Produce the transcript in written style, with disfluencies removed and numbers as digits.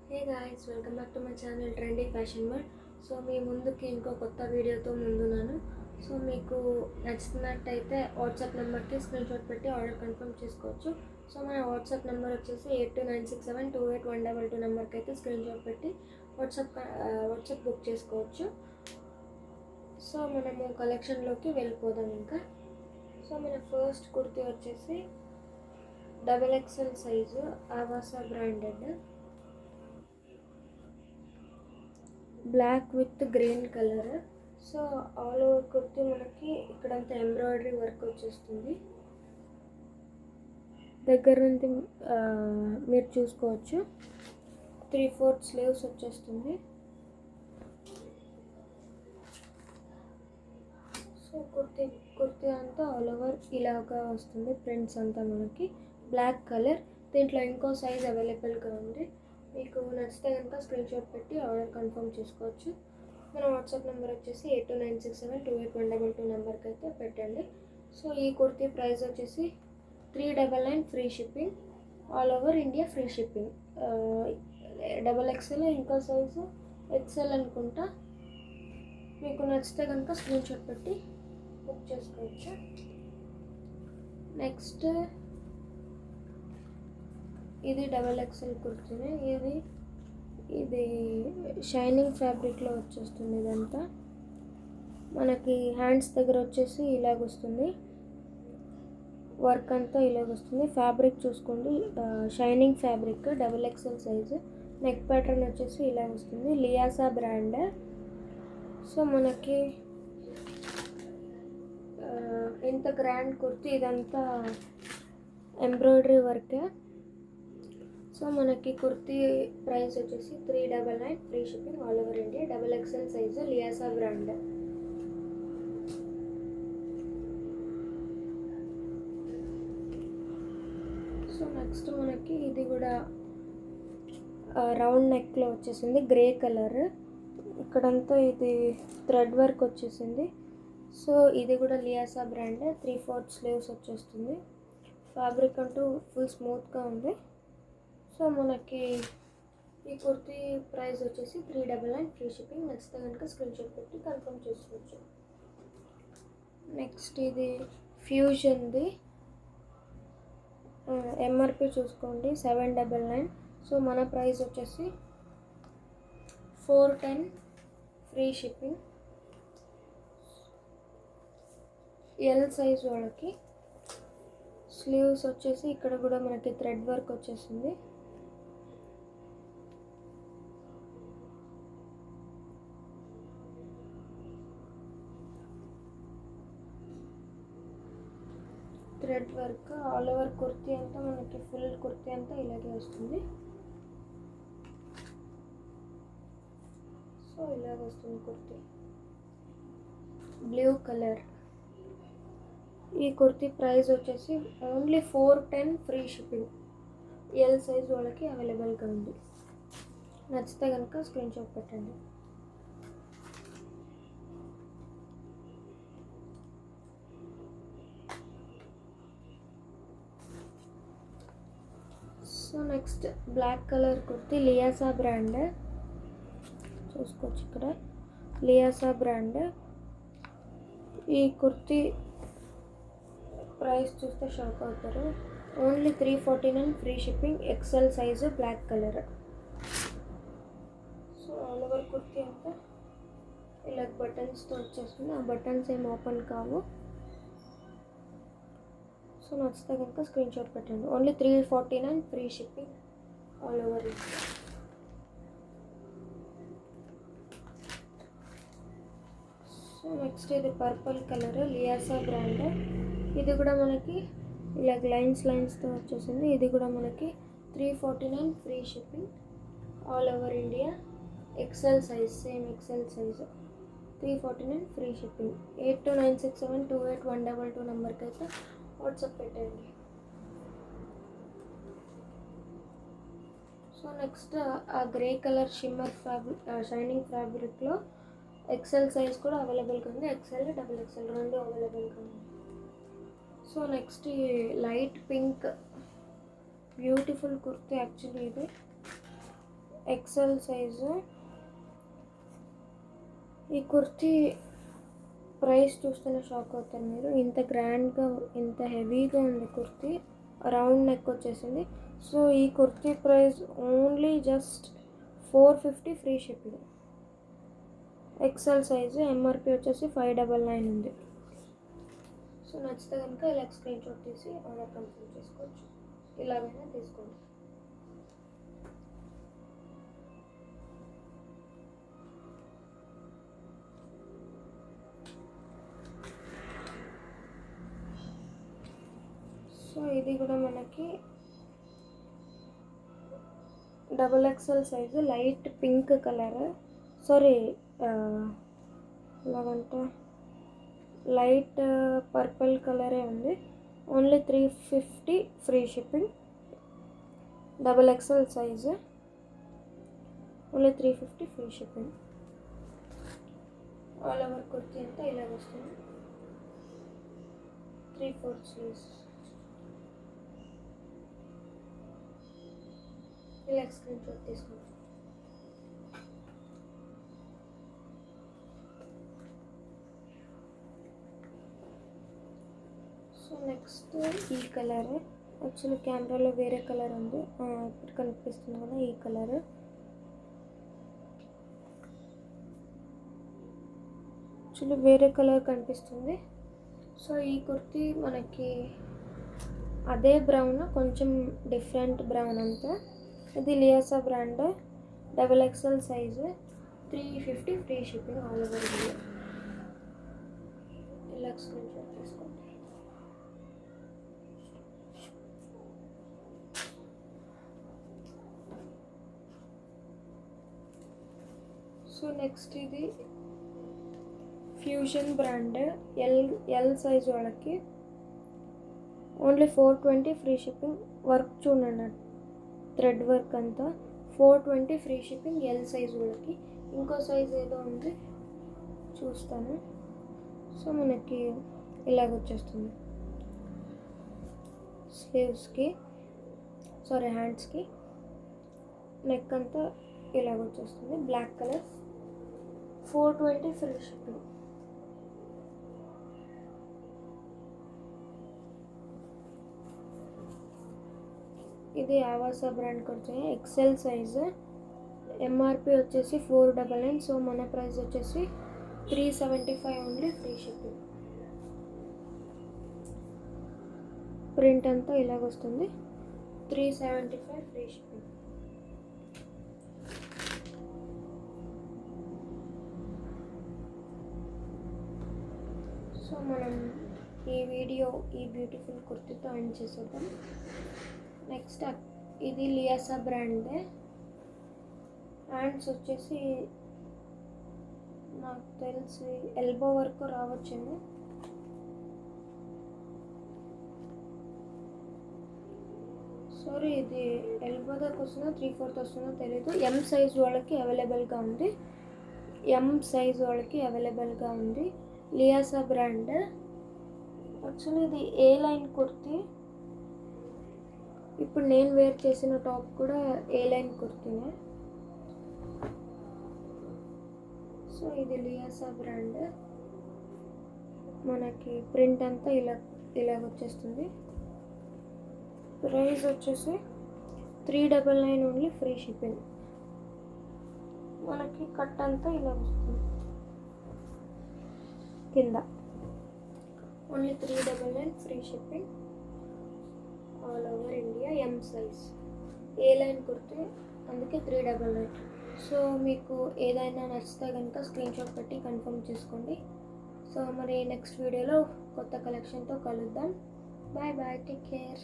Hey guys, welcome back to my channel trendy fashion world. So మీ ముందుకి ఇంకో కొత్త వీడియోతో ముందున్నాను. సో మీకు నచ్చినట్టయితే వాట్సాప్ నెంబర్కి స్క్రీన్ షాట్ పెట్టి ఆర్డర్ కన్ఫర్మ్ చేసుకోవచ్చు. సో మన వాట్సాప్ నెంబర్ వచ్చేసి 8296728122 నెంబర్కి అయితే స్క్రీన్ షాట్ పెట్టి వాట్సాప్ బుక్ చేసుకోవచ్చు. సో మనము కలెక్షన్లోకి వెళ్ళిపోదాం ఇంకా. సో మన ఫస్ట్ కుర్తీ వచ్చేసి XXL size Avasa branded, black with green colour. So all over kurti మనకి ఇక్కడంతా ఎంబ్రాయిడరీ వర్క్ వచ్చేస్తుంది. దగ్గర నుండి మీరు చూసుకోవచ్చు. 3/4 స్లీవ్స్ వచ్చేస్తుంది. సో కుర్తీ అంతా ఆల్ ఓవర్ ఇలాగా వస్తుంది. ప్రింట్స్ అంతా మనకి బ్లాక్ కలర్. దీంట్లో ఇంకో సైజ్ అవైలబుల్గా ఉంది. మీకు నచ్చితే కనుక స్క్రీన్ షాట్ పెట్టి ఆర్డర్ కన్ఫర్మ్ చేసుకోవచ్చు. మన వాట్సాప్ నెంబర్ వచ్చేసి 8296728122 నెంబర్కి అయితే పెట్టండి. సో ఈ కుర్తీ ప్రైస్ వచ్చేసి 399 free shipping, all over India free shipping. XXL ఇంకో సైజు XL అనుకుంటా. మీకు నచ్చితే కనుక స్క్రీన్ షాట్ పెట్టి బుక్ చేసుకోవచ్చు. నెక్స్ట్ ఇది XXL కుర్తీనే. ఇది షైనింగ్ ఫ్యాబ్రిక్లో వచ్చేస్తుంది. ఇదంతా మనకి హ్యాండ్స్ దగ్గర వచ్చేసి ఇలాగొస్తుంది. వర్క్ అంతా ఇలాగొస్తుంది. ఫ్యాబ్రిక్ చూసుకోండి, shining fabric, XXL size. Neck pattern వచ్చేసి ఇలా వస్తుంది. లియాసా బ్రాండ్. సో మనకి ఇంత గ్రాండ్ కుర్తీ, ఇదంతా ఎంబ్రాయిడరీ వర్కే. సో మనకి కుర్తీ ప్రైస్ వచ్చేసి 399 free shipping, all over India. XXL size, Liyasa brand. So next మనకి ఇది కూడా రౌండ్ నెక్లో వచ్చేసింది, గ్రే కలర్. ఇక్కడంతా ఇది థ్రెడ్ వర్క్ వచ్చేసింది. సో ఇది కూడా లియాసా బ్రాండ్. 3/4 స్లీవ్స్ వచ్చేస్తుంది. ఫ్యాబ్రిక్ అంటూ ఫుల్ స్మూత్గా ఉంది. సో మనకి ఈ కుర్తీ ప్రైస్ వచ్చేసి 399 ఫ్రీ షిప్పింగ్. నచ్చితే కనుక స్క్రీన్ షాట్ పెట్టి కన్ఫర్మ్ చేసుకోవచ్చు. నెక్స్ట్ ఇది ఫ్యూజన్ది. ఎంఆర్పి చూసుకోండి 799. సో మన ప్రైస్ వచ్చేసి 410 ఫ్రీ షిప్పింగ్. ఎల్ సైజ్ వాళ్ళకి. స్లీవ్స్ వచ్చేసి ఇక్కడ కూడా మనకి థ్రెడ్ వర్క్ వచ్చేసింది. Thread work all over kurti అంతా మనకి, ఫుల్ కుర్తీ అంతా ఇలాగే వస్తుంది. సో ఇలాగ వస్తుంది కుర్తీ, బ్లూ కలర్. ఈ కుర్తీ ప్రైస్ వచ్చేసి only 410 free shipping. L size వాళ్ళకి అవైలబుల్గా ఉంది. నచ్చితే కనుక స్క్రీన్ షాట్ పెట్టండి. So next black colour kurti, Liyasa brand. చూసుకోవచ్చు ఇక్కడ లియాసా బ్రాండ్. ఈ కుర్తీ ప్రైస్ చూస్తే షాక్ అవుతారు. Only 349 free shipping, XL size, black colour. So all over kurti అంతా ఇలా బటన్స్తో వచ్చేస్తుంది. ఆ బటన్స్ ఏం ఓపెన్ కావు. సో నచ్చితే కనుక స్క్రీన్ షాట్ పెట్టండి. Only 349 free shipping, all over India. So next ఇది పర్పుల్ కలర్, లియాసా బ్రాండ్. ఇది కూడా మనకి ఇలా లైన్స్తో వచ్చేసింది. ఇది కూడా మనకి 349 free shipping, all over India. XL size, same XL size, 349 free shipping. 8296728122 నెంబర్కి అయితే వాట్సాప్ పెట్టండి. సో నెక్స్ట్ ఆ grey colour shimmer fabric, shining ఫ్యాబ్రిక్లో XL సైజ్ కూడా అవైలబుల్గా ఉంది. XL, XXL రెండు అవైలబుల్గా ఉంది. సో నెక్స్ట్ ఈ light pink beautiful kurti. Actually ఇది ఎక్సెల్ సైజు. ఈ కుర్తీ ప్రైస్ చూస్తేనే షాక్ అవుతారు మీరు. ఇంత గ్రాండ్గా, ఇంత హెవీగా ఉంది కుర్తీ. రౌండ్ నెక్ వచ్చేసింది. సో ఈ kurti price only just 450 free shipping. XL size, MRP వచ్చేసి 599 ఉంది. సో నచ్చితే కనుక ఇలా స్క్రీన్ షాట్ తీసి ఆర్డర్ కన్ఫర్మ్ చేసుకోవచ్చు. ఇలాగైనా తీసుకోండి. సో ఇది కూడా మనకి XXL size, light pink colour, sorry ఎలాగంటే లైట్ పర్పుల్ కలరే ఉంది. Only 350 free shipping. XXL size, only 350 free shipping. All over kurti అంతా ఇలాగ వస్తుంది. 3/4 స్లీవ్స్. ఇలా స్క్రీన్ షాట్ తీసుకోండి. సో నెక్స్ట్ ఈ కలర్. యాక్చువల్లీ కెమెరాలో వేరే కలర్ ఉంది, ఇప్పుడు కనిపిస్తుంది కదా ఈ కలర్. యాక్చువల్లీ వేరే కలర్ కనిపిస్తుంది. సో ఈ కుర్తీ మనకి అదే బ్రౌన్, కొంచెం డిఫరెంట్ బ్రౌన్ అంతా. ఇది Liyasa brand, XXL size, 350 free shipping all over India. ఇలా స్క్రీన్ షాట్ తీసుకోండి. సో నెక్స్ట్ ఇది ఫ్యూజన్ బ్రాండ్, ఎల్ సైజ్ వాళ్ళకి ఓన్లీ 420 ఫ్రీ షిప్పింగ్. వర్క్ చూడండి, థ్రెడ్ వర్క్ అంతా. 420 ఫ్రీ షిప్పింగ్ ఎల్ సైజ్ వాళ్ళకి. ఇంకో సైజ్ ఏదో ఉంది చూస్తాను. సో మనకి ఇలాగ వచ్చేస్తుంది స్లీవ్స్కి, సారీ హ్యాండ్స్కి. నెక్ అంతా ఇలాగ వచ్చేస్తుంది, బ్లాక్ కలర్. 420 free shipping. ఇది ఆవాసా బ్రాండ్కి వచ్చాయి. XL సైజు, ఎంఆర్పి వచ్చేసి 499. సో మన ప్రైస్ వచ్చేసి 375 ఓన్లీ ఫ్రీ షిప్పింగ్. ప్రింట్ అంతా ఇలాగ వస్తుంది, 375 ఫ్రీ షిప్పింగ్. సో మనం ఈ వీడియో ఈ బ్యూటిఫుల్ కుర్తీతో ఎండ్ చేసేద్దాం. నెక్స్ట్ ఇది లియాసా బ్రాండే. హ్యాండ్స్ వచ్చేసి నాకు తెలిసి ఎల్బో వరకు రావచ్చేమో. సారీ, ఇది ఎల్బో దాకా వస్తుందో 3/4 వస్తుందో తెలీదు. ఎం సైజ్ వాళ్ళకి అవైలబుల్గా ఉంది. లియాసా బ్రాండ్. యాక్చువల్లీ ఇది ఏ లైన్ కుర్తీ. ఇప్పుడు నేను వేర్ చేసిన టాప్ కూడా ఏ లైన్ కుర్తీనే. సో ఇది లియాసా బ్రాండ్. మనకి ప్రింట్ అంతా ఇలాగ వచ్చేస్తుంది. ప్రైస్ వచ్చేసి 399 ఓన్లీ ఫ్రీ షిప్పింగ్. మనకి కట్ అంతా ఇలా వస్తుంది కింద. Only 399 free shipping all over India. M size A line కుర్తే, అందుకే 399. సో మీకు ఏదైనా నచ్చితే కనుక స్క్రీన్ షాట్ పెట్టి కన్ఫర్మ్ చేసుకోండి. సో మరి నెక్స్ట్ వీడియోలో కొత్త కలెక్షన్తో కలుద్దాం. Bye bye, take care.